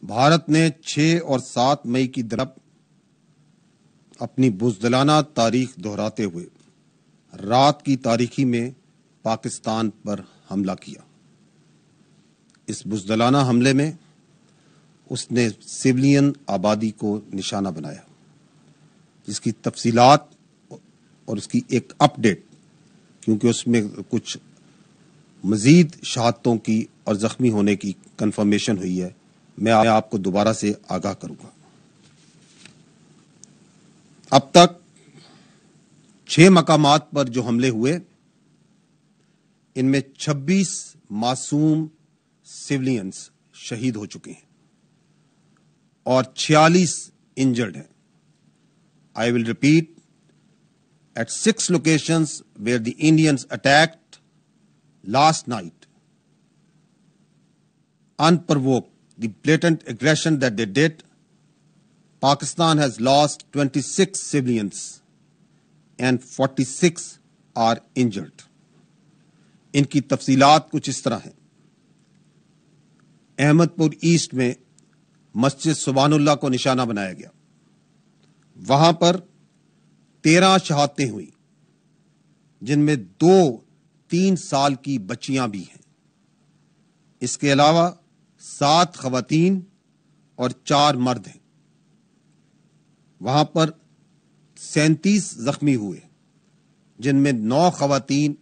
بھارت نے 6 اور 7 مئی کی طرف اپنی بزدلانہ تاریخ دہراتے ہوئے رات کی تاریکی میں پاکستان پر حملہ کیا۔ اس بزدلانہ حملے میں اس نے سویلین آبادی کو نشانہ بنایا، جس کی تفصیلات اور اس کی ایک اپ ڈیٹ، کیونکہ اس میں کچھ مزید شہادتوں کی اور زخمی ہونے کی کنفرمیشن ہوئی ہے، میں آپ کو دوبارہ سے آگاہ کروں گا۔ اب تک 6 مقامات پر جو حملے ہوئے، ان میں 26 معصوم سویلینز شہید ہو چکے ہیں اور 46 انجرڈ ہیں۔ I will repeat, at 6 locations where the Indians attacked last night, unprovoked, the blatant aggression that they did, Pakistan has lost 26 civilians and 46 are injured. ان کی تفصیلات کچھ اس طرح ہیں۔ احمد پور ایسٹ میں مسجد سبحان اللہ کو نشانہ بنایا گیا، وہاں پر 13 شہادتیں ہوئیں، جن میں 2 3 سال کی بچیاں بھی ہیں۔ اس کے علاوہ 7 خواتین اور 4 مرد ہیں۔ وہاں پر 37 زخمی ہوئے، جن میں 9 خواتین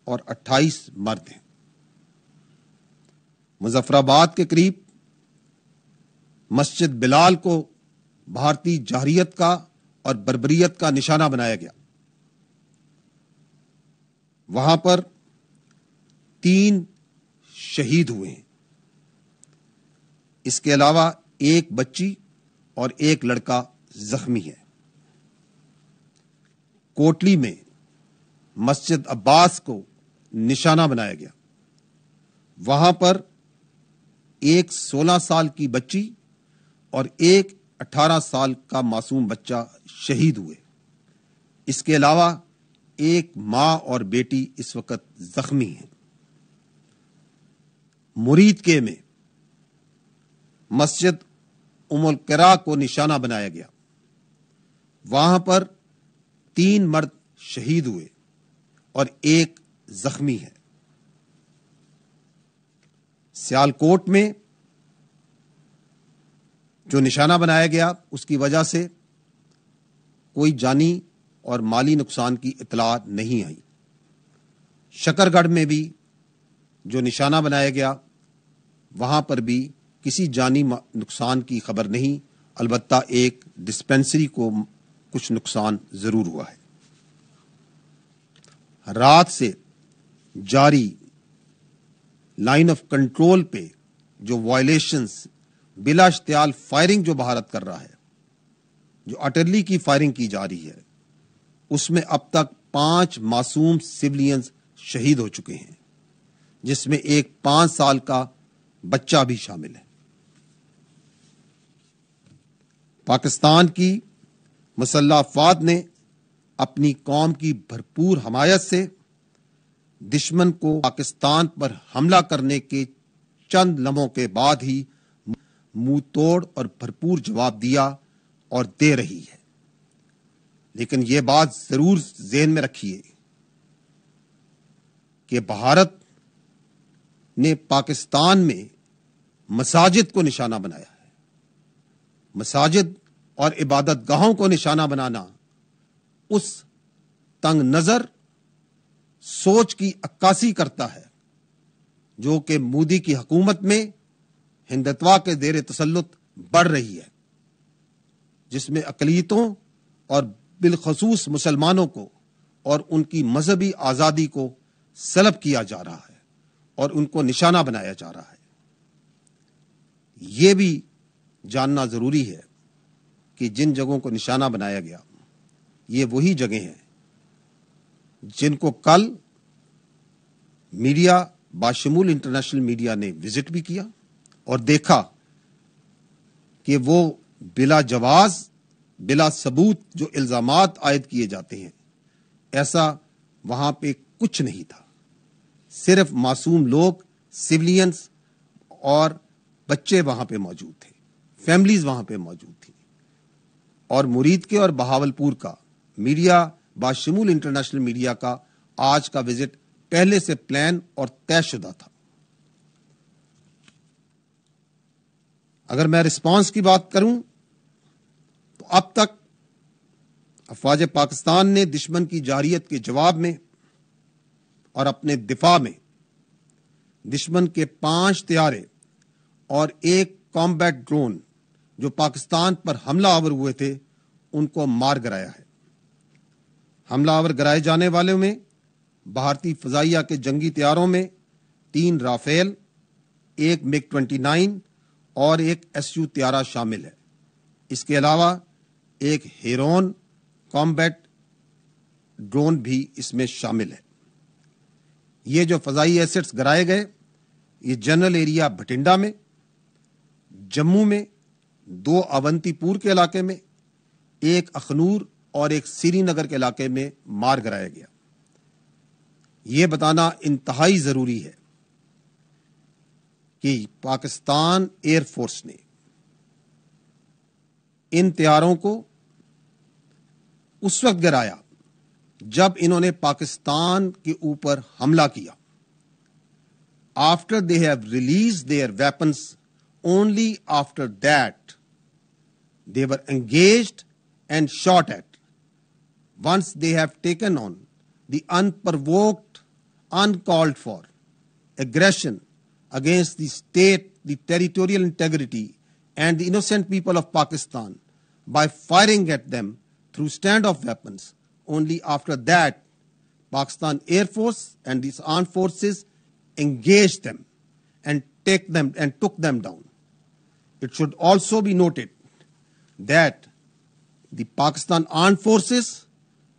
اور 28 مرد ہیں۔ مظفر آباد کے قریب مسجد بلال کو بھارتی جارحیت کا اور بربریت کا نشانہ بنایا گیا۔ وہاں پر 3 شہید ہوئے ہیں۔ اس کے علاوہ 1 بچی اور 1 لڑکا زخمی ہے۔ کوٹلی میں مسجد عباس کو نشانہ بنایا گیا، وہاں پر 1 16 سال کی بچی اور 1 18 سال کا معصوم بچہ شہید ہوئے۔ اس کے علاوہ 1 ماں اور بیٹی اس وقت زخمی ہیں۔ مرید کے میں مسجد ام القرا کو نشانہ بنایا گیا، وہاں پر 3 مرد شہید ہوئے اور 1 زخمی ہے۔ سیالکوٹ میں جو نشانہ بنایا گیا، اس کی وجہ سے کوئی جانی اور مالی نقصان کی اطلاع نہیں آئی۔ شکر گڑھ میں بھی جو نشانہ بنایا گیا، وہاں پر بھی کسی جانی نقصان کی خبر نہیں، البتہ ایک ڈسپنسری کو کچھ نقصان ضرور ہوا ہے۔ رات سے جاری لائن آف کنٹرول پہ جو وائلیشنز، بلا اشتعال فائرنگ جو بھارت کر رہا ہے، جو اٹرلی کی فائرنگ کی جا رہی ہے، اس میں اب تک 5 معصوم سویلینز شہید ہو چکے ہیں، جس میں ایک 5 سال کا بچہ بھی شامل ہے۔ پاکستان کی مسلح افواج نے اپنی قوم کی بھرپور حمایت سے دشمن کو پاکستان پر حملہ کرنے کے چند لمحوں کے بعد ہی منہ توڑ اور بھرپور جواب دیا اور دے رہی ہے۔ لیکن یہ بات ضرور ذہن میں رکھیے کہ بھارت نے پاکستان میں مساجد کو نشانہ بنایا ہے۔ مساجد اور عبادت گاہوں کو نشانہ بنانا اس تنگ نظر سوچ کی عکاسی کرتا ہے جو کہ مودی کی حکومت میں ہندتوا کے زیر تسلط بڑھ رہی ہے، جس میں اقلیتوں اور بالخصوص مسلمانوں کو اور ان کی مذہبی آزادی کو سلب کیا جا رہا ہے اور ان کو نشانہ بنایا جا رہا ہے۔ یہ بھی جاننا ضروری ہے کہ جن جگہوں کو نشانہ بنایا گیا، یہ وہی جگہیں ہیں جن کو کل میڈیا باشمول انٹرنیشنل میڈیا نے وزٹ بھی کیا اور دیکھا کہ وہ بلا جواز، بلا ثبوت جو الزامات عائد کیے جاتے ہیں، ایسا وہاں پہ کچھ نہیں تھا۔ صرف معصوم لوگ، سویلینز اور بچے وہاں پہ موجود تھے۔ فیملیز وہاں پہ موجود تھیں، اور مرید کے اور بہاولپور کا میڈیا باشمول انٹرنیشنل میڈیا کا آج کا وزٹ پہلے سے پلان اور طے شدہ تھا۔ اگر میں رسپانس کی بات کروں تو اب تک افواج پاکستان نے دشمن کی جارحیت کے جواب میں اور اپنے دفاع میں دشمن کے 5 طیارے اور 1 کامبیٹ ڈرون جو پاکستان پر حملہ آور ہوئے تھے ان کو مار گرایا ہے۔ حملہ آور گرائے جانے والوں میں بھارتی فضائیہ کے جنگی طیاروں میں 3 رافیل، 1 MiG 29 اور 1 SU طیارہ شامل ہے۔ اس کے علاوہ 1 ہیرون کامبیٹ ڈرون بھی اس میں شامل ہے۔ یہ جو فضائی ایسٹس گرائے گئے یہ جنرل ایریا بھٹنڈا میں، جموں میں 2 اونتی پور کے علاقے میں، 1 اخنور اور 1 سری نگر کے علاقے میں مار گرایا گیا۔ یہ بتانا انتہائی ضروری ہے کہ پاکستان ایئر فورس نے ان طیاروں کو اس وقت گرایا جب انہوں نے پاکستان کے اوپر حملہ کیا۔ After they have released their weapons, only after that they were engaged and shot at. Once they have taken on the unprovoked, uncalled for aggression against the state, the territorial integrity and the innocent people of Pakistan by firing at them through standoff weapons, only after that Pakistan Air Force and these armed forces engaged them and took them down. It should also be noted that the Pakistan armed forces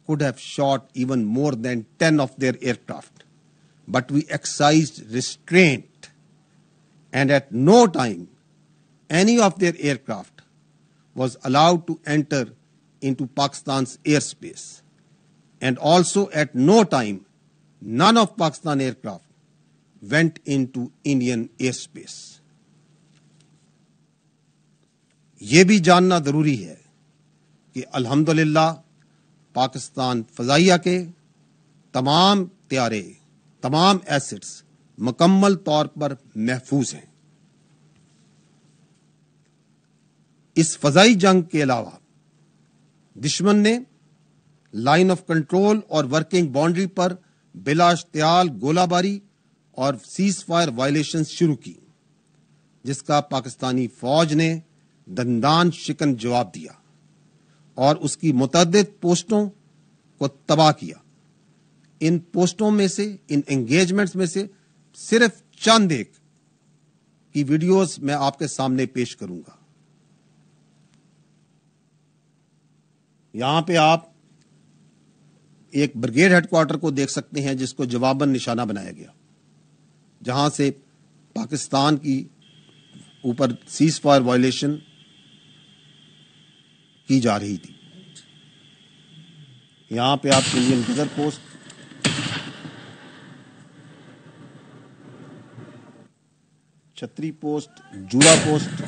could have shot even more than 10 of their aircraft, but we exercised restraint, and at no time any of their aircraft was allowed to enter into Pakistan's airspace, and also at no time none of Pakistan aircraft went into Indian airspace. یہ بھی جاننا ضروری ہے کہ الحمدللہ پاکستان فضائیہ کے تمام طیارے، تمام ایسٹس مکمل طور پر محفوظ ہیں۔ اس فضائی جنگ کے علاوہ دشمن نے لائن آف کنٹرول اور ورکنگ باؤنڈری پر بلا اشتعال گولہ باری اور سیز فائر وائلیشن شروع کی، جس کا پاکستانی فوج نے دندان شکن جواب دیا اور اس کی متعدد پوسٹوں کو تباہ کیا۔ ان پوسٹوں میں سے، ان انگیجمنٹس میں سے صرف چند ایک کی ویڈیوز میں آپ کے سامنے پیش کروں گا۔ یہاں پہ آپ ایک بریگیڈ ہیڈ کوارٹر کو دیکھ سکتے ہیں جس کو جواباً نشانہ بنایا گیا، جہاں سے پاکستان کی اوپر سیز فائر وائلیشن کی جا رہی تھی۔ یہاں پہ آپ انڈین گزر پوسٹ، چھتری پوسٹ، جولا پوسٹ،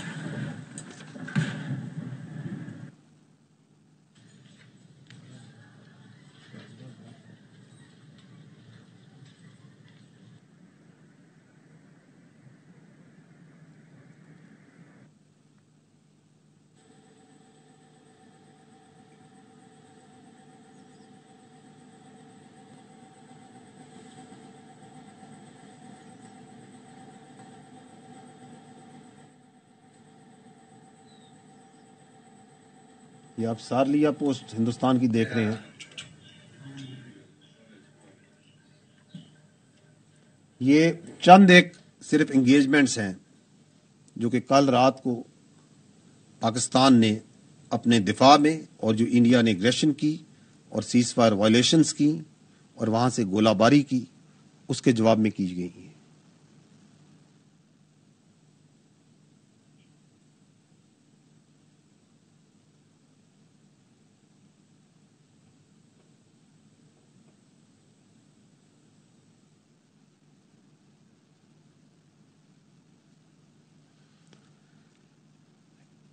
یہ آپ سارلیا پوسٹ ہندوستان کی دیکھ رہے ہیں۔ یہ چند ایک صرف انگیجمنٹس ہیں جو کہ کل رات کو پاکستان نے اپنے دفاع میں، اور جو انڈیا نے ایگریشن کی اور سیز فائر وائلیشنز کی اور وہاں سے گولہ باری کی، اس کے جواب میں کی گئی ہیں۔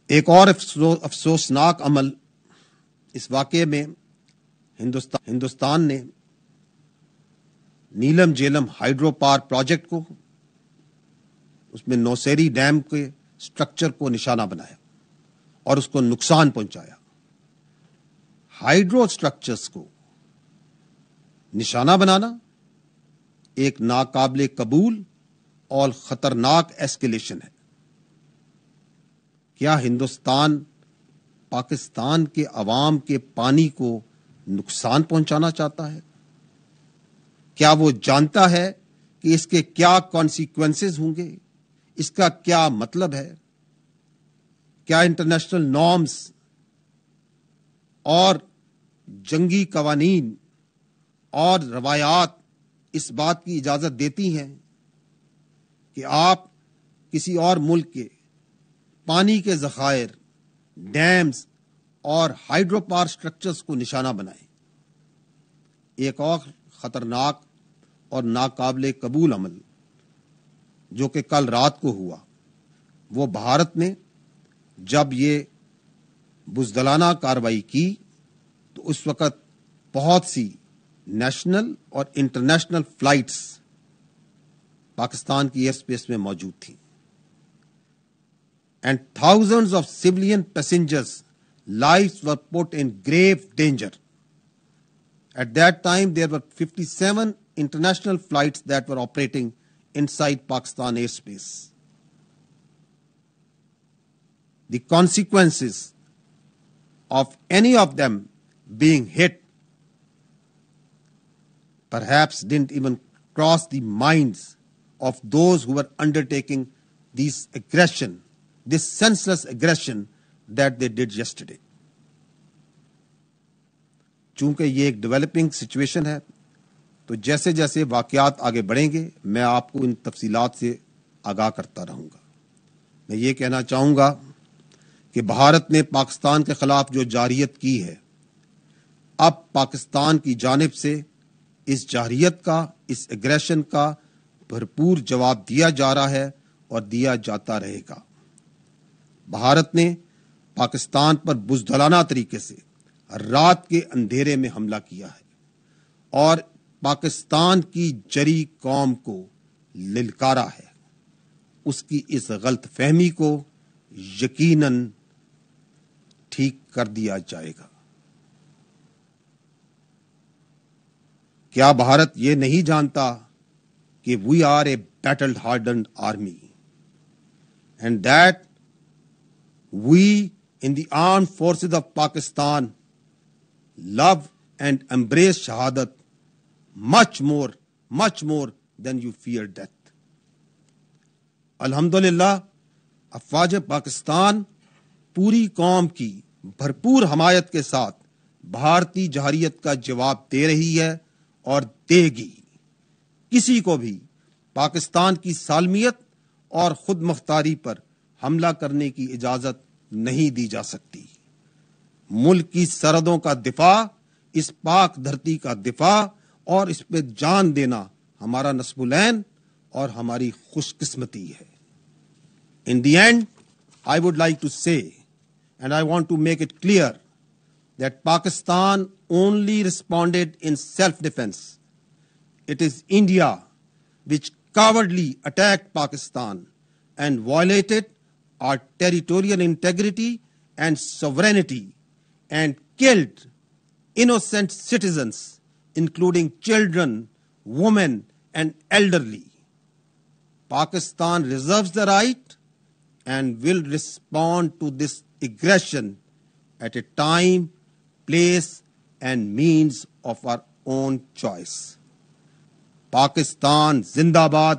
ایک اور افسوسناک عمل اس واقعے میں ہندوستان نے نیلم جیلم ہائیڈرو پاور پروجیکٹ کو، اس میں نوسیری ڈیم کے سٹرکچر کو نشانہ بنایا اور اس کو نقصان پہنچایا۔ ہائیڈرو سٹرکچرز کو نشانہ بنانا ایک ناقابل قبول اور خطرناک ایسکیلیشن ہے۔ کیا ہندوستان پاکستان کے عوام کے پانی کو نقصان پہنچانا چاہتا ہے؟ کیا وہ جانتا ہے کہ اس کے کیا کانسیکوینسز ہوں گے؟ اس کا کیا مطلب ہے؟ کیا انٹرنیشنل نارمز اور جنگی قوانین اور روایات اس بات کی اجازت دیتی ہیں کہ آپ کسی اور ملک کے پانی کے ذخائر، ڈیمز اور ہائیڈرو پاور سٹرکچرز کو نشانہ بنائیں؟ ایک اور خطرناک اور ناقابل قبول عمل جو کہ کل رات کو ہوا، وہ بھارت نے جب یہ بزدلانہ کارروائی کی تو اس وقت بہت سی نیشنل اور انٹرنیشنل فلائٹس پاکستان کی ایئر اسپیس میں موجود تھیں، and thousands of civilian passengers' lives were put in grave danger. At that time, there were 57 international flights that were operating inside Pakistan airspace. The consequences of any of them being hit perhaps didn't even cross the minds of those who were undertaking this senseless aggression that they did yesterday. چونکہ یہ ایک developing situation ہے تو جیسے جیسے واقعات آگے بڑھیں گے میں آپ کو ان تفصیلات سے آگاہ کرتا رہوں گا۔ میں یہ کہنا چاہوں گا کہ بھارت نے پاکستان کے خلاف جو جارحیت کی ہے، اب پاکستان کی جانب سے اس جارحیت کا، اس ایگریشن کا بھرپور جواب دیا جا رہا ہے اور دیا جاتا رہے گا۔ بھارت نے پاکستان پر بزدلانہ طریقے سے رات کے اندھیرے میں حملہ کیا ہے اور پاکستان کی جری قوم کو للکارا ہے۔ اس کی اس غلط فہمی کو یقیناً ٹھیک کر دیا جائے گا۔ کیا بھارت یہ نہیں جانتا کہ we are a battle hardened army and that we in the armed forces of Pakistan love and embrace shahadat much more than you fear death. الحمدللہ افواج پاکستان پوری قوم کی بھرپور حمایت کے ساتھ بھارتی جارحیت کا جواب دے رہی ہے اور دے گی۔ کسی کو بھی پاکستان کی سالمیت اور خود مختاری پر حملہ کرنے کی اجازت نہیں دی جا سکتی۔ ملک کی سرحدوں کا دفاع، اس پاک دھرتی کا دفاع اور اس پہ جان دینا ہمارا نصب العین اور ہماری خوش قسمتی ہے۔ In the end, I would like to say, and I want to make it clear, that Pakistan only responded in self-defense. It is India which cowardly attacked Pakistan and violated our territorial integrity and sovereignty and killed innocent citizens, including children, women, and elderly. Pakistan reserves the right and will respond to this aggression at a time, place, and means of our own choice. Pakistan زندہ باد،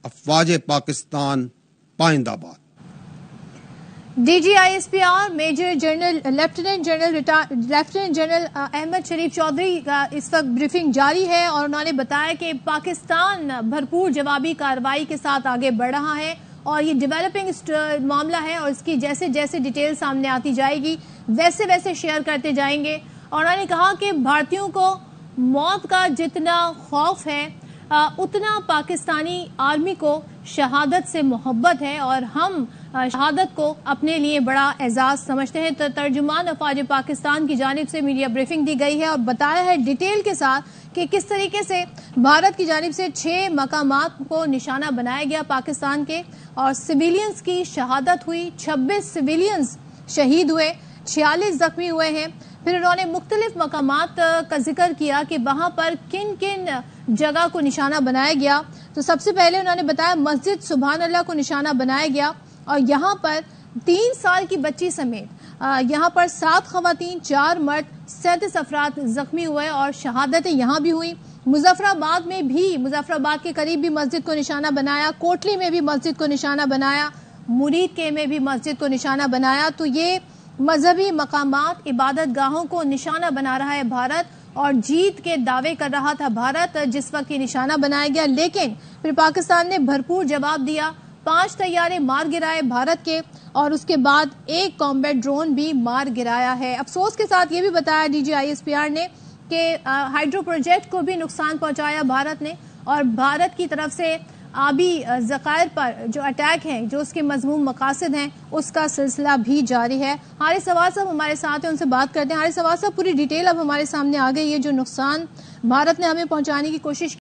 افواج پاکستان پائندہ باد۔ D G I S P R major general lieutenant general Ahmed Sharif Chaudhry کا اس وقت briefing جاری ہے اور انہوں نے بتایا کہ پاکستان بھرپور جوابی کارروائی کے ساتھ آگے بڑھ رہا ہے اور یہ ڈیولپنگ معاملہ ہے اور اس کی جیسے جیسے ڈیٹیل سامنے آتی جائے گی ویسے ویسے شیئر کرتے جائیں گے۔ اور انہوں نے کہا کہ بھارتیوں کو موت کا جتنا خوف ہے اتنا پاکستانی آرمی کو شہادت سے محبت ہے اور ہم شہادت کو اپنے لیے بڑا اعزاز سمجھتے ہیں۔ ترجمان افواج پاکستان کی جانب سے میڈیا بریفنگ دی گئی ہے اور بتایا ہے ڈیٹیل کے ساتھ کہ کس طریقے سے بھارت کی جانب سے 6 مقامات کو نشانہ بنایا گیا پاکستان کے، اور سویلینز کی شہادت ہوئی، 26 سویلینز شہید ہوئے، 46 زخمی ہوئے ہیں۔ پھر انہوں نے مختلف مقامات کا ذکر کیا کہ وہاں پر کن کن جگہ کو نشانہ بنایا گیا۔ تو سب سے پہلے انہوں نے بتایا مسجد سبحان اللہ کو نشانہ بنایا گیا، اور یہاں پر 3 سال کی بچی سمیت یہاں پر 7 خواتین 4 مرد 37 افراد زخمی ہوئے اور شہادتیں یہاں بھی ہوئی۔ مظفر آباد کے قریب بھی مسجد کو نشانہ بنایا، کوٹلی میں بھی مسجد کو نشانہ بنایا، مرید کے میں بھی مسجد کو نشانہ بنایا۔ تو یہ مذہبی مقامات، عبادت گاہوں کو نشانہ بنا رہا ہے بھارت، اور جیت کے دعوے کر رہا تھا بھارت جس وقت یہ نشانہ بنایا گیا، لیکن پھر پاکستان نے بھرپور جواب دیا، 5 طیارے مار گرائے بھارت کے، اور اس کے بعد 1 کامبیٹ ڈرون بھی مار گرایا ہے۔ افسوس کے ساتھ یہ بھی بتایا DGISPR نے کہ ہائیڈرو پروجیکٹ کو بھی نقصان پہنچایا بھارت نے، اور بھارت کی طرف سے آبی ذخائر پر جو اٹیک ہیں، جو اس کے مذموم مقاصد ہیں، اس کا سلسلہ بھی جاری ہے۔ حارث سواد صاحب ہمارے ساتھ ہیں، ان سے بات کرتے ہیں۔ حارث سواد صاحب، پوری ڈیٹیل اب ہمارے سامنے آ گئی ہے، جو نقصان بھارت نے ہمیں پہنچانے کی کوشش